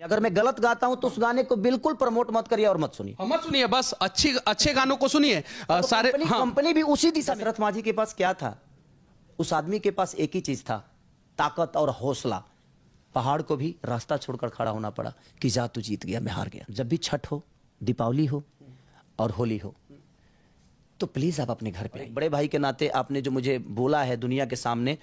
अगर मैं गलत गाता हूं तो उस गाने को बिल्कुल प्रमोट मत करिए और मत सुनिए। मत सुनिए, बस अच्छे गानों को सुनिए। सारे कंपनी भी उसी दिशा में। दशरथ माझी के पास क्या था? उस आदमी के पास एक ही चीज था, ताकत और हौसला। पहाड़ को भी रास्ता छोड़कर खड़ा होना पड़ा कि जा तू जीत गया, मैं हार गया। जब भी छठ हो, दीपावली हो और होली हो, तो प्लीज आप अपने घर पे आइए। बड़े भाई के नाते आपने जो मुझे बोला है दुनिया के सामने,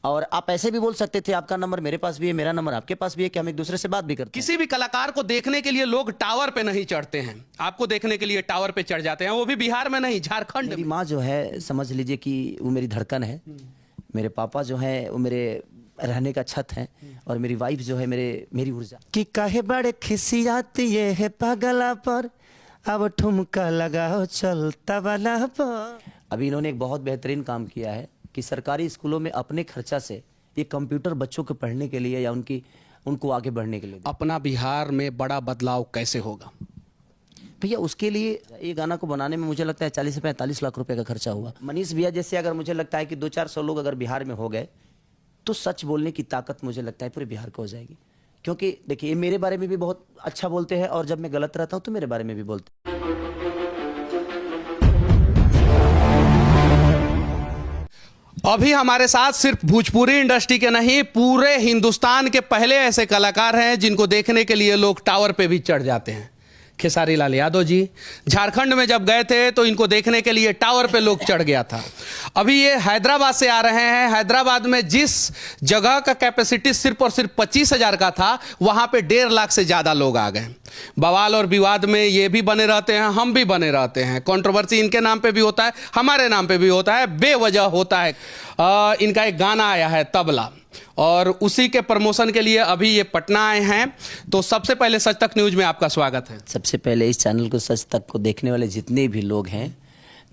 और आप ऐसे भी बोल सकते थे आपका नंबर मेरे पास भी है, मेरा नंबर आपके पास भी है, कि हम एक दूसरे से बात भी करते हैं। किसी भी कलाकार को देखने के लिए लोग टावर पे नहीं चढ़ते हैं, आपको देखने के लिए टावर पे चढ़ जाते हैं, वो भी बिहार में नहीं, झारखंड। मेरी माँ जो है, समझ लीजिए कि वो मेरी धड़कन है। मेरे पापा जो है वो मेरे रहने का छत है, और मेरी वाइफ जो है मेरी ऊर्जा। कि काहे बड़े खिसियाती ये है पागला पर, अब ठुमका लगाओ चलता वाला पर। अभी इन्होंने एक बहुत बेहतरीन काम किया है कि सरकारी स्कूलों में अपने खर्चा से ये कंप्यूटर बच्चों को पढ़ने के लिए या उनको आगे बढ़ने के लिए। अपना बिहार में बड़ा बदलाव कैसे होगा भैया? उसके लिए ये गाना को बनाने में मुझे लगता है 40 से 45 लाख रुपए का खर्चा हुआ। मनीष भैया जैसे अगर मुझे लगता है कि 200-400 लोग अगर बिहार में हो गए तो सच बोलने की ताकत मुझे लगता है पूरे बिहार को हो जाएगी। क्योंकि देखिए, ये मेरे बारे में भी बहुत अच्छा बोलते हैं, और जब मैं गलत रहता हूं तो मेरे बारे में भी बोलते हैं। अभी हमारे साथ सिर्फ भोजपुरी इंडस्ट्री के नहीं, पूरे हिंदुस्तान के पहले ऐसे कलाकार हैं जिनको देखने के लिए लोग टावर पे भी चढ़ जाते हैं। खेसारी लाल यादव जी झारखंड में जब गए थे तो इनको देखने के लिए टावर पे लोग चढ़ गया था। अभी ये हैदराबाद से आ रहे हैं। हैदराबाद में जिस जगह का कैपेसिटी सिर्फ और सिर्फ 25,000 का था, वहां पे 1.5 लाख से ज्यादा लोग आ गए। बवाल और विवाद में ये भी बने रहते हैं, हम भी बने रहते हैं। कंट्रोवर्सी इनके नाम पे भी होता है, हमारे नाम पे भी होता है, बेवजह होता है। इनका एक गाना आया है तबला, और उसी के प्रमोशन के लिए अभी ये पटना आए हैं। तो सबसे पहले सच तक न्यूज में आपका स्वागत है। सबसे पहले इस चैनल को, सच तक को देखने वाले जितने भी लोग हैं,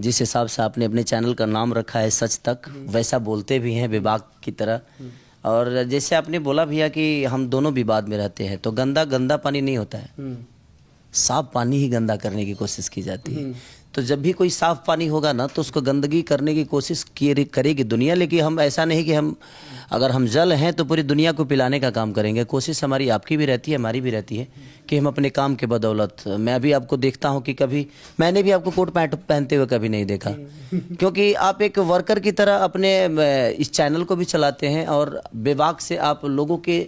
जिस हिसाब से आपने अपने चैनल का नाम रखा है सच तक, वैसा बोलते भी हैं विभाग की तरह। और जैसे आपने बोला भैया कि हम दोनों विवाद में रहते हैं, तो गंदा पानी नहीं होता है, साफ पानी ही गंदा करने की कोशिश की जाती है। तो जब भी कोई साफ पानी होगा ना, तो उसको गंदगी करने की कोशिश करेगी दुनिया। लेकिन हम ऐसा नहीं कि अगर हम जल हैं तो पूरी दुनिया को पिलाने का काम करेंगे। कोशिश हमारी, आपकी भी रहती है, हमारी भी रहती है कि हम अपने काम के बदौलत। मैं अभी आपको देखता हूं कि कभी मैंने भी आपको कोट पैंट पहनते हुए कभी नहीं देखा, क्योंकि आप एक वर्कर की तरह अपने इस चैनल को भी चलाते हैं, और बेबाक से आप लोगों के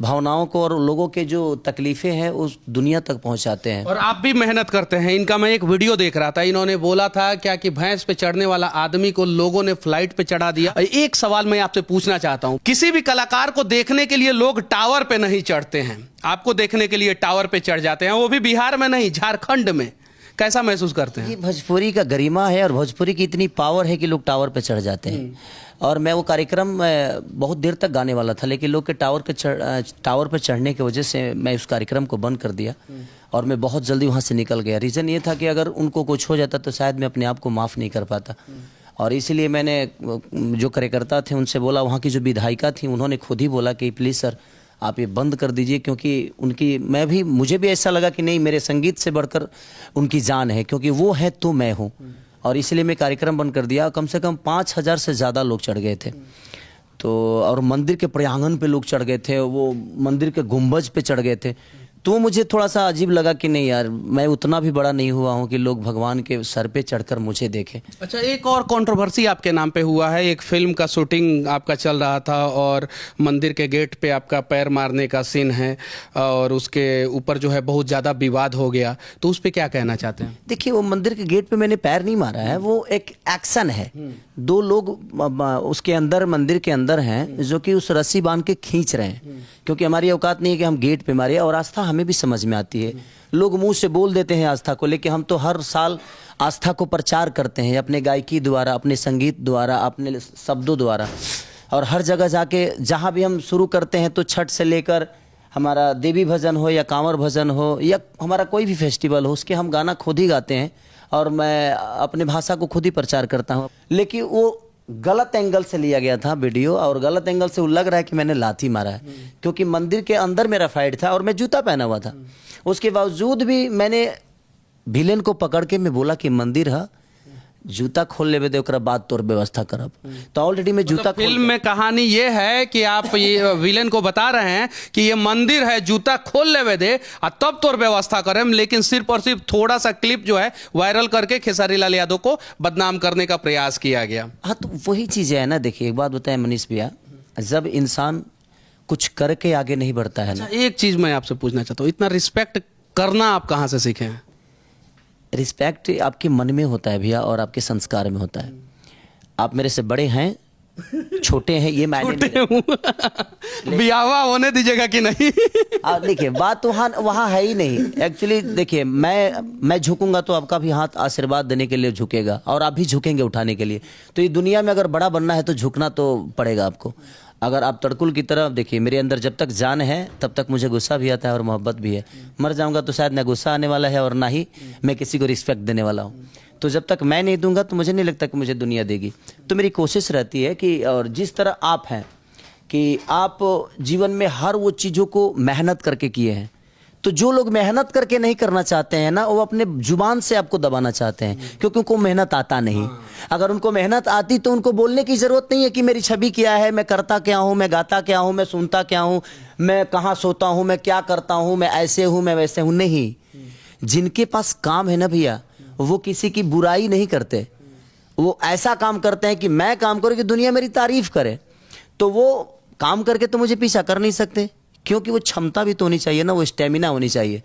भावनाओं को और लोगों के जो तकलीफें हैं उस दुनिया तक पहुंचाते हैं। और आप भी मेहनत करते हैं। इनका मैं एक वीडियो देख रहा था, इन्होंने बोला था क्या कि भैंस पे चढ़ने वाला आदमी को लोगों ने फ्लाइट पे चढ़ा दिया। एक सवाल मैं आपसे पूछना चाहता हूं, किसी भी कलाकार को देखने के लिए लोग टावर पे नहीं चढ़ते हैं, आपको देखने के लिए टावर पे चढ़ जाते हैं, वो भी बिहार में नहीं, झारखंड में। कैसा महसूस करते हैं? ये भोजपुरी का गरिमा है, और भोजपुरी की इतनी पावर है कि लोग टावर पे चढ़ जाते हैं। और मैं वो कार्यक्रम बहुत देर तक गाने वाला था, लेकिन लोग के टावर पर चढ़ने की वजह से मैं उस कार्यक्रम को बंद कर दिया, और मैं बहुत जल्दी वहाँ से निकल गया। रीज़न ये था कि अगर उनको कुछ हो जाता तो शायद मैं अपने आप को माफ़ नहीं कर पाता, और इसीलिए मैंने जो कार्यकर्ता थे उनसे बोला, वहाँ की जो विधायिका थी उन्होंने खुद ही बोला कि प्लीज़ सर आप ये बंद कर दीजिए, क्योंकि मुझे भी ऐसा लगा कि नहीं, मेरे संगीत से बढ़कर उनकी जान है, क्योंकि वो है तो मैं हूँ। और इसलिए मैं कार्यक्रम बंद कर दिया। कम से कम 5,000 से ज़्यादा लोग चढ़ गए थे। तो और मंदिर के प्रांगण पे लोग चढ़ गए थे, वो मंदिर के गुंबज पे चढ़ गए थे। तो मुझे थोड़ा सा अजीब लगा कि नहीं यार, मैं उतना भी बड़ा नहीं हुआ हूँ कि लोग भगवान के सर पे चढ़कर मुझे देखें। अच्छा, एक और कंट्रोवर्सी आपके नाम पे हुआ है। एक फिल्म का शूटिंग आपका चल रहा था, और मंदिर के गेट पे आपका पैर मारने का सीन है, और उसके ऊपर जो है बहुत ज़्यादा विवाद हो गया। तो उस पर क्या कहना चाहते हैं? देखिए, वो मंदिर के गेट पे मैंने पैर नहीं मारा है, वो एक एक्शन है। 2 लोग उसके अंदर, मंदिर के अंदर हैं, जो कि उस रस्सी बांध के खींच रहे हैं, क्योंकि हमारी औकात नहीं है कि हम गेट पे मारे। और आस्था हमें भी समझ में आती है, लोग मुंह से बोल देते हैं आस्था को, लेकिन हम तो हर साल आस्था को प्रचार करते हैं अपने गायकी द्वारा, अपने संगीत द्वारा, अपने शब्दों द्वारा। और हर जगह जाके जहाँ भी हम शुरू करते हैं, तो छठ से लेकर हमारा देवी भजन हो या कांवर भजन हो या हमारा कोई भी फेस्टिवल हो, उसके हम गाना खुद ही गाते हैं, और मैं अपने भाषा को खुद ही प्रचार करता हूँ। लेकिन वो गलत एंगल से लिया गया था वीडियो, और गलत एंगल से वो लग रहा है कि मैंने लाठी मारा है, क्योंकि मंदिर के अंदर मेरा फाइट था और मैं जूता पहना हुआ था। उसके बावजूद भी मैंने विलेन को पकड़ के मैं बोला कि मंदिर है, जूता खोल लेवे दे ओकरा बाद तोर व्यवस्था करब। तो ऑलरेडी मैं जूता खोल फिल्म में कहानी ये है कि आप ये विलेन को बता रहे हैं कि ये मंदिर है, जूता खोल लेवे दे और तब तोर व्यवस्था करें, लेकिन सिर्फ और सिर्फ थोड़ा सा क्लिप जो है वायरल करके खेसारी लाल यादव को बदनाम करने का प्रयास किया गया। हाँ, तो वही चीज़ है ना। देखिए एक बात बताएं मनीष भैया, जब इंसान कुछ करके आगे नहीं बढ़ता है ना। अच्छा, एक चीज मैं आपसे पूछना चाहता हूँ, इतना रिस्पेक्ट करना आप कहाँ से सीखे हैं? रिस्पेक्ट आपके मन में होता है भैया और आपके संस्कार में होता है। आप मेरे से बड़े हैं, छोटे हैं, ये मायने नहीं। ब्यावा होने दीजिएगा कि नहीं? देखिए बात तो वहाँ है ही नहीं। एक्चुअली देखिए मैं झुकूंगा तो आपका भी हाथ आशीर्वाद देने के लिए झुकेगा और आप भी झुकेंगे उठाने के लिए। तो ये दुनिया में अगर बड़ा बनना है तो झुकना तो पड़ेगा आपको। अगर आप तड़कुल की तरह देखिए, मेरे अंदर जब तक जान है तब तक मुझे गुस्सा भी आता है और मोहब्बत भी है। मर जाऊंगा तो शायद ना गुस्सा आने वाला है और ना ही मैं किसी को रिस्पेक्ट देने वाला हूँ। तो जब तक मैं नहीं दूंगा तो मुझे नहीं लगता कि मुझे दुनिया देगी। तो मेरी कोशिश रहती है कि, और जिस तरह आप हैं कि आप जीवन में हर वो चीज़ों को मेहनत करके किए हैं, तो जो लोग मेहनत करके नहीं करना चाहते हैं ना, वो अपने जुबान से आपको दबाना चाहते हैं, क्योंकि उनको मेहनत आता नहीं। अगर उनको मेहनत आती तो उनको बोलने की जरूरत नहीं है कि मेरी छवि क्या है, मैं करता क्या हूँ, मैं गाता क्या हूँ, मैं सुनता क्या हूँ, मैं कहाँ सोता हूँ, मैं क्या करता हूँ, मैं ऐसे हूँ, मैं वैसे हूँ। नहीं, जिनके पास काम है ना भैया, वो किसी की बुराई नहीं करते। वो ऐसा काम करते हैं कि मैं काम करूँ कि दुनिया मेरी तारीफ करे। तो वो काम करके तो मुझे पीछा कर नहीं सकते, क्योंकि वो क्षमता भी तो होनी चाहिए ना, वो स्टेमिना होनी चाहिए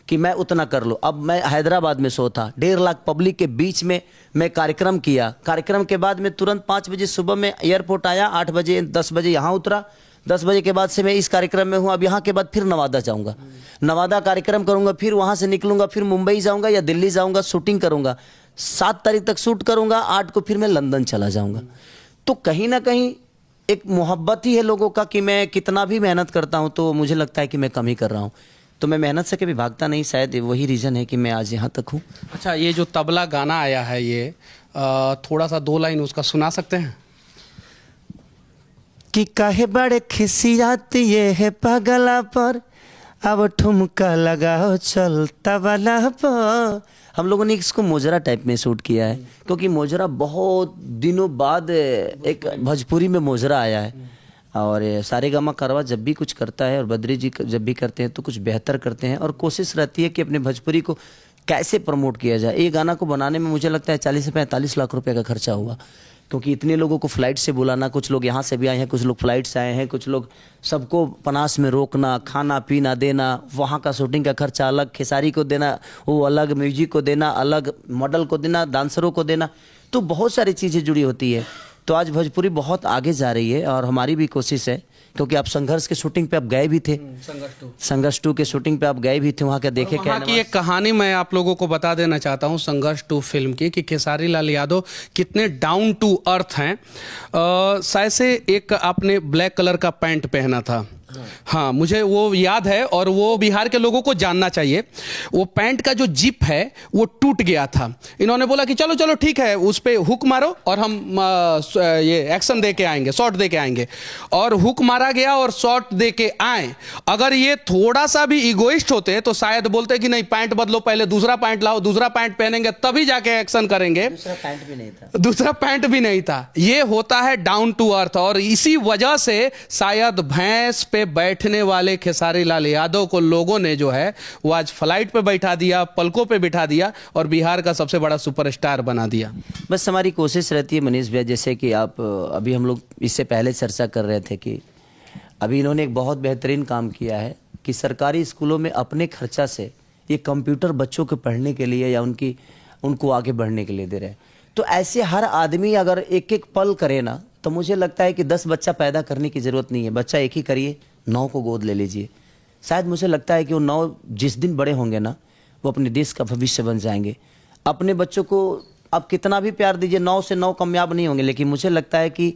कि मैं उतना कर लो। अब मैं हैदराबाद में शो था, 1.5 लाख पब्लिक के बीच में मैं कार्यक्रम किया। कार्यक्रम के बाद मैं तुरंत 5 बजे सुबह में एयरपोर्ट आया, 8 बजे 10 बजे यहाँ उतरा। 10 बजे के बाद से मैं इस कार्यक्रम में हूँ। अब यहाँ के बाद फिर नवादा जाऊँगा, नवादा कार्यक्रम करूँगा, फिर वहाँ से निकलूँगा, फिर मुंबई जाऊँगा या दिल्ली जाऊँगा, शूटिंग करूँगा। 7 तारीख तक शूट करूँगा, 8 को फिर मैं लंदन चला जाऊँगा। तो कहीं ना कहीं एक मोहब्बत ही है लोगों का कि मैं कितना भी मेहनत करता हूं तो मुझे लगता है कि मैं कम ही कर रहा हूं। तो मैं मेहनत से कभी भागता नहीं, शायद वही रीज़न है कि मैं आज यहाँ तक हूँ। अच्छा, ये जो तबला गाना आया है, ये थोड़ा सा 2 लाइन उसका सुना सकते हैं? कि काहे बड़े खिसियात ये है पगला पर, अब ठुमका लगाओ चल तबला पर। हम लोगों ने इसको मोजरा टाइप में शूट किया है, क्योंकि मोजरा बहुत दिनों बाद एक भोजपुरी में मोजरा आया है। और सारेगामा कारवा जब भी कुछ करता है और बद्री जी जब भी करते हैं तो कुछ बेहतर करते हैं, और कोशिश रहती है कि अपने भोजपुरी को कैसे प्रमोट किया जाए। ये गाना को बनाने में मुझे लगता है 40 से 45 लाख रुपए का खर्चा हुआ, क्योंकि इतने लोगों को फ्लाइट से बुलाना, कुछ लोग यहाँ से भी आए हैं, कुछ लोग फ्लाइट से आए हैं, कुछ लोग, सबको पनास में रोकना, खाना पीना देना, वहाँ का शूटिंग का खर्चा अलग, खेसारी को देना वो अलग, म्यूजिक को देना अलग, मॉडल को देना, डांसरों को देना, तो बहुत सारी चीज़ें जुड़ी होती है। तो आज भोजपुरी बहुत आगे जा रही है और हमारी भी कोशिश है, क्योंकि आप संघर्ष के शूटिंग पे आप गए भी थे, संघर्ष 2 के शूटिंग पे आप गए भी थे, वहाँ का देखे क्या की एक कहानी मैं आप लोगों को बता देना चाहता हूँ संघर्ष 2 फिल्म की, कि खेसारी लाल यादव कितने डाउन टू अर्थ हैं। शायद से एक आपने ब्लैक कलर का पैंट पहना था, हाँ मुझे वो याद है, और वो बिहार के लोगों को जानना चाहिए। वो पैंट का जो जिप है वो टूट गया था। इन्होंने बोला कि चलो चलो ठीक है, उस पे हुक मारो और हम ये एक्शन दे के आएंगे, शॉट दे के आएंगे। और हुक मारा गया और शॉट दे के आए। अगर ये थोड़ा सा भी इगोइस्ट होते तो शायद बोलते कि नहीं पैंट बदलो, पहले दूसरा पैंट लाओ, दूसरा पैंट पहनेंगे तभी जाके एक्शन करेंगे। दूसरा पैंट भी नहीं था, दूसरा पैंट भी नहीं था। ये होता है डाउन टू अर्थ, और इसी वजह से शायद भैंस पे बैठने वाले खेसारी लाल यादव को लोगों ने जो है वो आज फ्लाइट पे बैठा दिया, पलकों पे बिठा दिया और बिहार का सबसे बड़ा सुपरस्टार बना दिया। बस हमारी कोशिश रहती है मनीष भैया, जैसे कि आप अभी हम लोग इससे पहले चर्चा कर रहे थे कि अभी इन्होंने एक बहुत बेहतरीन काम किया है कि सरकारी स्कूलों में अपने खर्चा से ये कंप्यूटर बच्चों को पढ़ने के लिए या उनको आगे बढ़ने के लिए दे रहे हैं। तो ऐसे हर आदमी अगर एक एक पल करे ना, तो मुझे लगता है कि 10 बच्चा पैदा करने की ज़रूरत नहीं है, बच्चा एक ही करिए, 9 को गोद ले लीजिए। शायद मुझे लगता है कि वो 9 जिस दिन बड़े होंगे ना, वो अपने देश का भविष्य बन जाएंगे। अपने बच्चों को आप कितना भी प्यार दीजिए, 9 से 9 कामयाब नहीं होंगे, लेकिन मुझे लगता है कि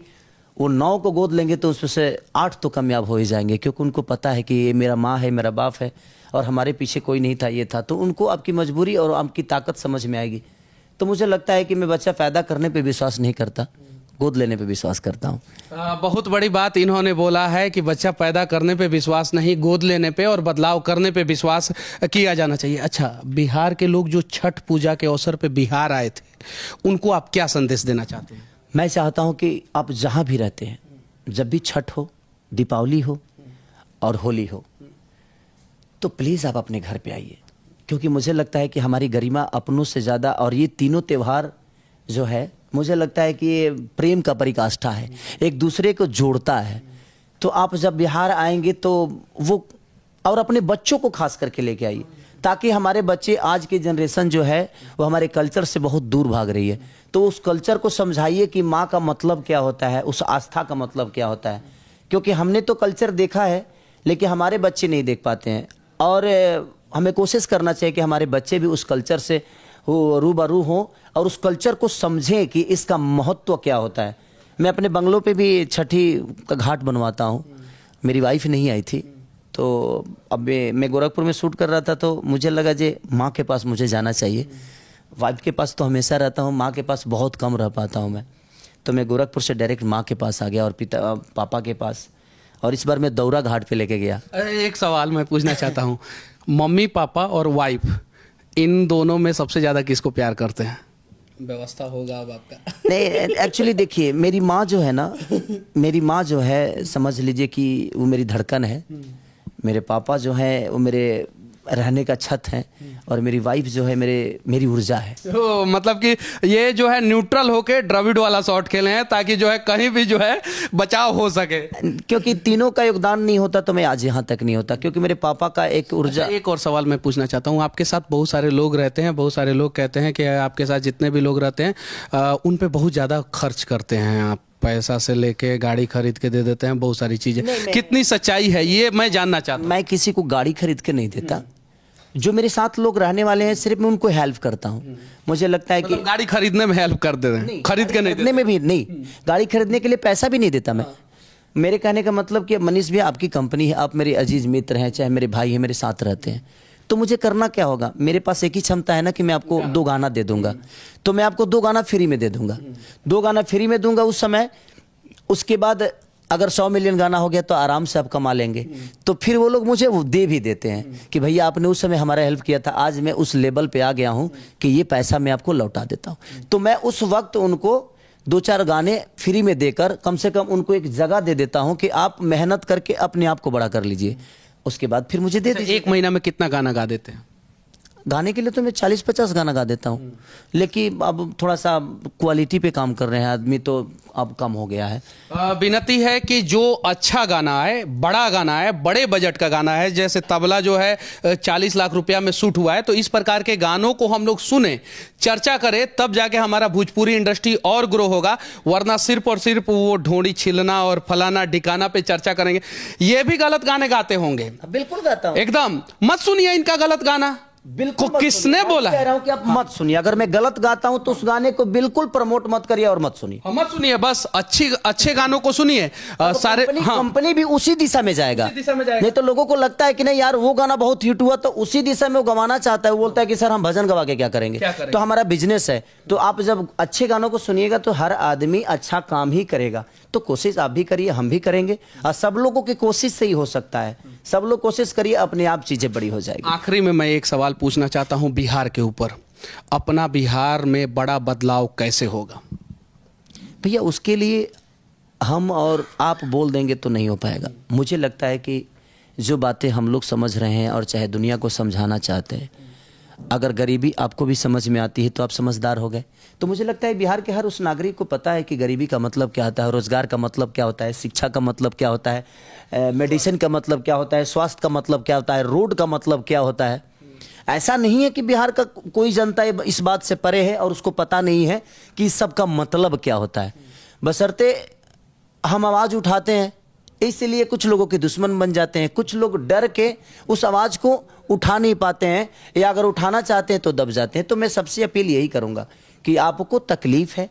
वो 9 को गोद लेंगे तो उसमें से 8 तो कामयाब हो ही जाएंगे, क्योंकि उनको पता है कि ये मेरा माँ है, मेरा बाप है और हमारे पीछे कोई नहीं था, ये था। तो उनको आपकी मजबूरी और आपकी ताकत समझ में आएगी। तो मुझे लगता है कि मैं बच्चा पैदा करने पे विश्वास नहीं करता, गोद लेने पे विश्वास करता हूँ। बहुत बड़ी बात इन्होंने बोला है कि बच्चा पैदा करने पे विश्वास नहीं, गोद लेने पे और बदलाव करने पे विश्वास किया जाना चाहिए। अच्छा, बिहार के लोग जो छठ पूजा के अवसर पे बिहार आए थे, उनको आप क्या संदेश देना चाहते हैं? मैं चाहता हूँ कि आप जहाँ भी रहते हैं, जब भी छठ हो, दीपावली हो और होली हो, तो प्लीज़ आप अपने घर पे आइए, क्योंकि मुझे लगता है कि हमारी गरिमा अपनों से ज़्यादा, और ये तीनों त्यौहार जो है मुझे लगता है कि ये प्रेम का परिकाष्ठा है, एक दूसरे को जोड़ता है। तो आप जब बिहार आएंगे तो वो, और अपने बच्चों को खास करके लेके आइए, ताकि हमारे बच्चे, आज की जनरेशन जो है वो हमारे कल्चर से बहुत दूर भाग रही है, तो उस कल्चर को समझाइए कि माँ का मतलब क्या होता है, उस आस्था का मतलब क्या होता है। क्योंकि हमने तो कल्चर देखा है, लेकिन हमारे बच्चे नहीं देख पाते हैं, और हमें कोशिश करना चाहिए कि हमारे बच्चे भी उस कल्चर से रूबरू हों और उस कल्चर को समझें कि इसका महत्व क्या होता है। मैं अपने बंगलों पे भी छठी का घाट बनवाता हूँ। मेरी वाइफ नहीं आई थी, तो अब मैं गोरखपुर में शूट कर रहा था, तो मुझे लगा जे माँ के पास मुझे जाना चाहिए। वाइफ के पास तो हमेशा रहता हूँ, माँ के पास बहुत कम रह पाता हूँ मैं, तो मैं गोरखपुर से डायरेक्ट माँ के पास आ गया और पापा के पास, और इस बार मैं दौरा घाट पे लेके गया। एक सवाल मैं पूछना चाहता हूँ, मम्मी पापा और वाइफ, इन दोनों में सबसे ज़्यादा किसको प्यार करते हैं? व्यवस्था होगा अब आपका। नहीं, एक्चुअली देखिए, मेरी माँ जो है ना, मेरी माँ जो है, समझ लीजिए कि वो मेरी धड़कन है। मेरे पापा जो है वो मेरे रहने का छत है, और मेरी वाइफ जो है मेरी ऊर्जा है। तो मतलब कि ये जो है न्यूट्रल होके द्रविड़ वाला शॉट खेले हैं, ताकि जो है कहीं भी जो है बचाव हो सके। क्योंकि तीनों का योगदान नहीं होता तो मैं आज यहाँ तक नहीं होता, क्योंकि मेरे पापा का एक ऊर्जा। एक और सवाल मैं पूछना चाहता हूँ, आपके साथ बहुत सारे लोग रहते हैं, बहुत सारे लोग कहते हैं कि आपके साथ जितने भी लोग रहते हैं उन पे बहुत ज़्यादा खर्च करते हैं आप, पैसा से लेके गाड़ी खरीद के दे देते हैं, बहुत सारी चीजें। कितनी सच्चाई है ये मैं जानना चाहता हूँ। मैं किसी को गाड़ी खरीद के नहीं देता। जो मेरे साथ लोग रहने वाले हैं, सिर्फ मैं उनको हेल्प करता हूँ। मुझे लगता है कि गाड़ी खरीदने में हेल्प कर दे रहे हैं, खरीद के नहीं खरीदने में भी नहीं, गाड़ी खरीदने के लिए पैसा भी नहीं देता मैं। मेरे कहने का मतलब कि मनीष भैया, आपकी कंपनी है, आप मेरे अजीज मित्र हैं, चाहे मेरे भाई हैं, मेरे साथ रहते हैं, तो मुझे करना क्या होगा? मेरे पास एक ही क्षमता है ना कि मैं आपको 2 गाना दे दूंगा, तो मैं आपको 2 गाना फ्री में दे दूंगा। 2 गाना फ्री में दूंगा उस समय, उसके बाद अगर 100 मिलियन गाना हो गया तो आराम से आप कमा लेंगे। तो फिर वो लोग मुझे वो दे भी देते हैं कि भैया आपने उस समय हमारा हेल्प किया था, आज मैं उस लेवल पे आ गया हूँ कि ये पैसा मैं आपको लौटा देता हूँ। तो मैं उस वक्त उनको 2-4 गाने फ्री में देकर कम से कम उनको एक जगह दे देता हूँ कि आप मेहनत करके अपने आप को बड़ा कर लीजिए, उसके बाद फिर मुझे दे दीजिए। एक महीना में कितना गाना गा देते हैं? गाने के लिए तो मैं 40-50 गाना गा देता हूँ, लेकिन अब थोड़ा सा क्वालिटी पे काम कर रहे हैं आदमी, तो अब कम हो गया है। विनती है कि जो अच्छा गाना है, बड़ा गाना है, बड़े बजट का गाना है, जैसे तबला जो है 40 लाख रुपया में शूट हुआ है, तो इस प्रकार के गानों को हम लोग सुने, चर्चा करें, तब जाके हमारा भोजपुरी इंडस्ट्री और ग्रो होगा। वरना सिर्फ और सिर्फ वो ढोंडी छिलना और फलाना ढिकाना पे चर्चा करेंगे। ये भी गलत गाने गाते होंगे। बिल्कुल गाता हूँ, एकदम मत सुनिए इनका गलत गाना। बिल्कुल किसने बोला? कह रहा हूं कि आप मत सुनिए। अगर मैं गलत गाता हूं तो उस गाने को बिल्कुल प्रमोट मत करिए और मत सुनिए। मत सुनिए, बस अच्छे गानों को सुनिए। सारे कंपनी भी उसी दिशा में जाएगा। नहीं तो लोगों को लगता है कि नहीं यार वो गाना बहुत हिट हुआ, तो उसी दिशा में वो गवाना चाहता है। वो बोलता है कि सर हम भजन गवा के क्या करेंगे? तो हमारा बिजनेस है। तो आप जब अच्छे गानों को सुनिएगा तो हर आदमी अच्छा काम ही करेगा। तो कोशिश आप भी करिए, हम भी करेंगे, और सब लोगों की कोशिश से ही हो सकता है। सब लोग कोशिश करिए, अपने आप चीजें बड़ी हो जाएगी। आखिरी में मैं एक सवाल पूछना चाहता हूं बिहार के ऊपर। अपना बिहार में बड़ा बदलाव कैसे होगा? भैया उसके लिए हम और आप बोल देंगे तो नहीं हो पाएगा। मुझे लगता है कि जो बातें हम लोग समझ रहे हैं और चाहे दुनिया को समझाना चाहते हैं, अगर गरीबी आपको भी समझ में आती है तो आप समझदार हो गए। तो मुझे लगता है बिहार के हर उस नागरिक को पता है कि गरीबी का मतलब क्या होता है, रोजगार का मतलब क्या होता है, शिक्षा का मतलब क्या होता है, मेडिसिन का मतलब क्या होता है, स्वास्थ्य का मतलब क्या होता है, रोड का मतलब क्या होता है। ऐसा नहीं है कि बिहार का कोई जनता इस बात से परे है और उसको पता नहीं है कि इस सब का मतलब क्या होता है। बशर्ते हम आवाज़ उठाते हैं, इसलिए कुछ लोगों के दुश्मन बन जाते हैं। कुछ लोग डर के उस आवाज़ को उठा नहीं पाते हैं, या अगर उठाना चाहते हैं तो दब जाते हैं। तो मैं सबसे अपील यही करूँगा कि आपको तकलीफ है,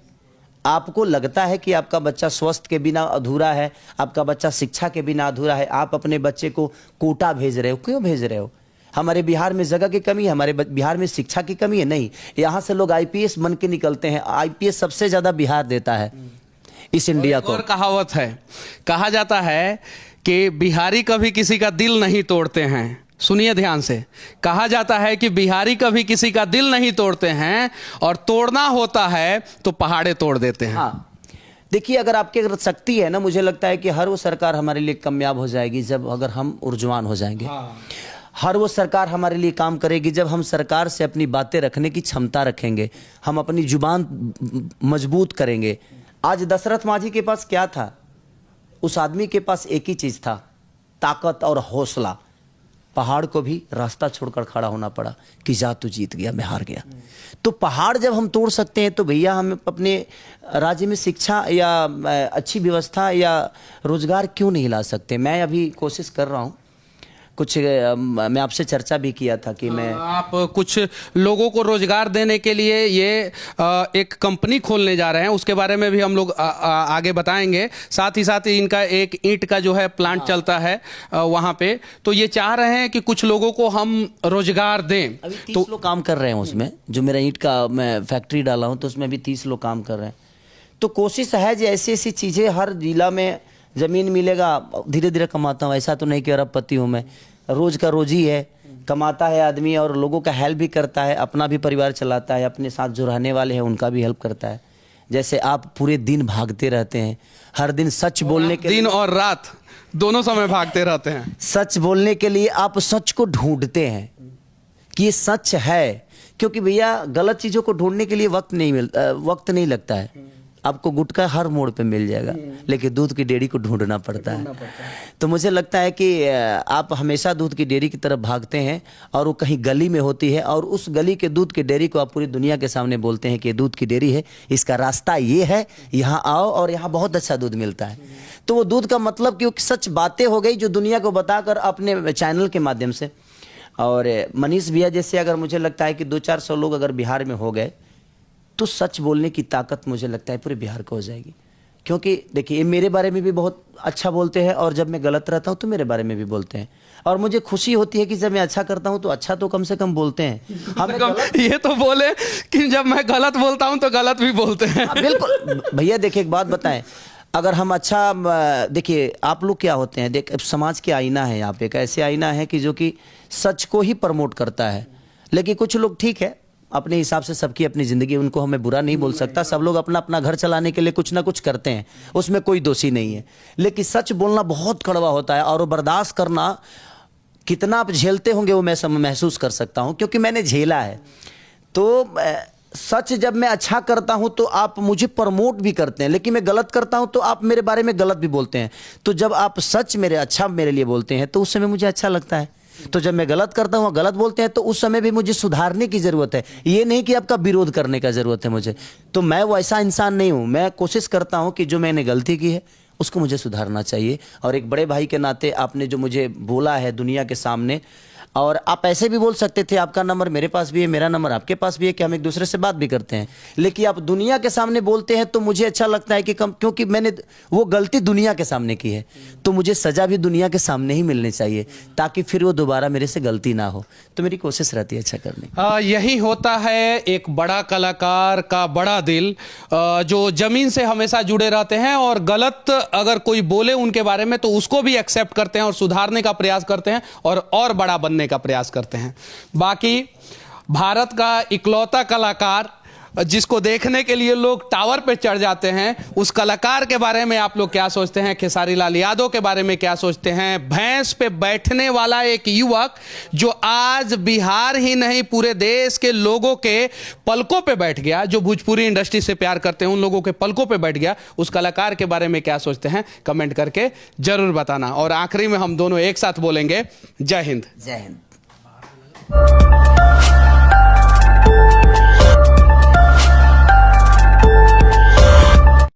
आपको लगता है कि आपका बच्चा स्वास्थ्य के बिना अधूरा है, आपका बच्चा शिक्षा के बिना अधूरा है, आप अपने बच्चे को कोटा भेज रहे हो। क्यों भेज रहे हो? हमारे बिहार में जगह की कमी है, हमारे बिहार में शिक्षा की कमी है? नहीं, यहाँ से लोग IPS बन के निकलते हैं। IPS सबसे ज़्यादा बिहार देता है। इस इंडिया को। और कहावत है, कहा जाता है कि बिहारी कभी किसी का दिल नहीं तोड़ते हैं। सुनिए ध्यान से, कहा जाता है कि बिहारी कभी किसी का दिल नहीं तोड़ते हैं और तोड़ना होता है तो पहाड़े तोड़ देते हैं। हाँ, देखिए, अगर आपकी अगर शक्ति है ना, मुझे लगता है कि हर वो सरकार हमारे लिए कामयाब हो जाएगी जब अगर हम ऊर्जवान हो जाएंगे। हर वो सरकार हमारे लिए काम करेगी जब हम सरकार से अपनी बातें रखने की क्षमता रखेंगे, हम अपनी जुबान मजबूत करेंगे। आज दशरथ मांझी के पास क्या था? उस आदमी के पास एक ही चीज था, ताकत और हौसला। पहाड़ को भी रास्ता छोड़कर खड़ा होना पड़ा कि जा तू जीत गया, मैं हार गया। तो पहाड़ जब हम तोड़ सकते हैं तो भैया हम अपने राज्य में शिक्षा या अच्छी व्यवस्था या रोजगार क्यों नहीं ला सकते? मैं अभी कोशिश कर रहा हूँ, कुछ मैं आपसे चर्चा भी किया था कि मैं आप कुछ लोगों को रोजगार देने के लिए ये एक कंपनी खोलने जा रहे हैं, उसके बारे में भी हम लोग आगे बताएंगे। साथ ही साथ इनका एक ईंट का जो है प्लांट चलता है वहाँ पे, तो ये चाह रहे हैं कि कुछ लोगों को हम रोजगार दें। अभी 30 लोग काम कर रहे हैं उसमें, जो मेरा ईंट का मैं फैक्ट्री डाला हूँ तो उसमें अभी 30 लोग काम कर रहे हैं। तो कोशिश है जो ऐसी ऐसी चीज़ें, हर जिला में ज़मीन मिलेगा, धीरे धीरे कमाता हूँ। ऐसा तो नहीं कि अरबपति हूँ मैं, रोज का रोज ही है, कमाता है आदमी और लोगों का हेल्प भी करता है, अपना भी परिवार चलाता है, अपने साथ जो रहने वाले हैं उनका भी हेल्प करता है। जैसे आप पूरे दिन भागते रहते हैं, हर दिन सच बोलने के दिन और रात दोनों समय भागते रहते हैं। सच बोलने के लिए आप सच को ढूंढते हैं कि ये सच है, क्योंकि भैया गलत चीज़ों को ढूंढने के लिए वक्त नहीं लगता है। आपको गुटखा हर मोड़ पे मिल जाएगा, लेकिन दूध की डेयरी को ढूंढना पड़ता है। तो मुझे लगता है कि आप हमेशा दूध की डेयरी की तरफ भागते हैं और वो कहीं गली में होती है और उस गली के दूध की डेयरी को आप पूरी दुनिया के सामने बोलते हैं कि दूध की डेयरी है, इसका रास्ता ये है, यहाँ आओ और यहाँ बहुत अच्छा दूध मिलता है। तो वो दूध का मतलब क्योंकि सच बातें हो गई जो दुनिया को बताकर अपने चैनल के माध्यम से। और मनीष भैया जैसे अगर मुझे लगता है कि 200-400 लोग अगर बिहार में हो गए तो सच बोलने की ताकत मुझे लगता है पूरे बिहार को हो जाएगी। क्योंकि देखिए, मेरे बारे में भी बहुत अच्छा बोलते हैं और जब मैं गलत रहता हूँ तो मेरे बारे में भी बोलते हैं, और मुझे खुशी होती है कि जब मैं अच्छा करता हूँ तो अच्छा तो कम से कम बोलते हैं। हमें ये तो बोले कि जब मैं गलत बोलता हूँ तो गलत भी बोलते हैं। बिल्कुल भैया, देखिए एक बात बताएं, अगर हम अच्छा, देखिए आप लोग क्या होते हैं, देख समाज के आईना है, यहाँ पे एक ऐसे आईना है कि जो कि सच को ही प्रमोट करता है। लेकिन कुछ लोग ठीक है, अपने हिसाब से सबकी अपनी ज़िंदगी, उनको हमें बुरा नहीं बोल सकता। सब लोग अपना अपना घर चलाने के लिए कुछ ना कुछ करते हैं, उसमें कोई दोषी नहीं है। लेकिन सच बोलना बहुत कड़वा होता है और वो बर्दाश्त करना, कितना आप झेलते होंगे वो मैं महसूस कर सकता हूँ, क्योंकि मैंने झेला है। तो सच जब मैं अच्छा करता हूँ तो आप मुझे प्रमोट भी करते हैं, लेकिन मैं गलत करता हूँ तो आप मेरे बारे में गलत भी बोलते हैं। तो जब आप सच मेरे लिए बोलते हैं तो उस समय मुझे अच्छा लगता है। तो जब मैं गलत करता हूँ, गलत बोलते हैं, तो उस समय भी मुझे सुधारने की ज़रूरत है, ये नहीं कि आपका विरोध करने का ज़रूरत है मुझे। तो मैं वैसा इंसान नहीं हूँ। मैं कोशिश करता हूँ कि जो मैंने गलती की है उसको मुझे सुधारना चाहिए। और एक बड़े भाई के नाते आपने जो मुझे बोला है दुनिया के सामने, और आप ऐसे भी बोल सकते थे, आपका नंबर मेरे पास भी है, मेरा नंबर आपके पास भी है, कि हम एक दूसरे से बात भी करते हैं। लेकिन आप दुनिया के सामने बोलते हैं तो मुझे अच्छा लगता है कि क्योंकि मैंने वो गलती दुनिया के सामने की है, तो मुझे सजा भी दुनिया के सामने ही मिलनी चाहिए, ताकि फिर वो दोबारा मेरे से गलती ना हो। तो मेरी कोशिश रहती है अच्छा करने की। यही होता है एक बड़ा कलाकार का बड़ा दिल, जो जमीन से हमेशा जुड़े रहते हैं और गलत अगर कोई बोले उनके बारे में तो उसको भी एक्सेप्ट करते हैं और सुधारने का प्रयास करते हैं और बड़ा बनने का प्रयास करते हैं। बाकी भारत का इकलौता कलाकार जिसको देखने के लिए लोग टावर पे चढ़ जाते हैं, उस कलाकार के बारे में आप लोग क्या सोचते हैं? खेसारी लाल यादव के बारे में क्या सोचते हैं? भैंस पे बैठने वाला एक युवक जो आज बिहार ही नहीं पूरे देश के लोगों के पलकों पे बैठ गया, जो भोजपुरी इंडस्ट्री से प्यार करते हैं उन लोगों के पलकों पे बैठ गया, उस कलाकार के बारे में क्या सोचते हैं? कमेंट करके जरूर बताना। और आखिरी में हम दोनों एक साथ बोलेंगे, जय हिंद। जय हिंद।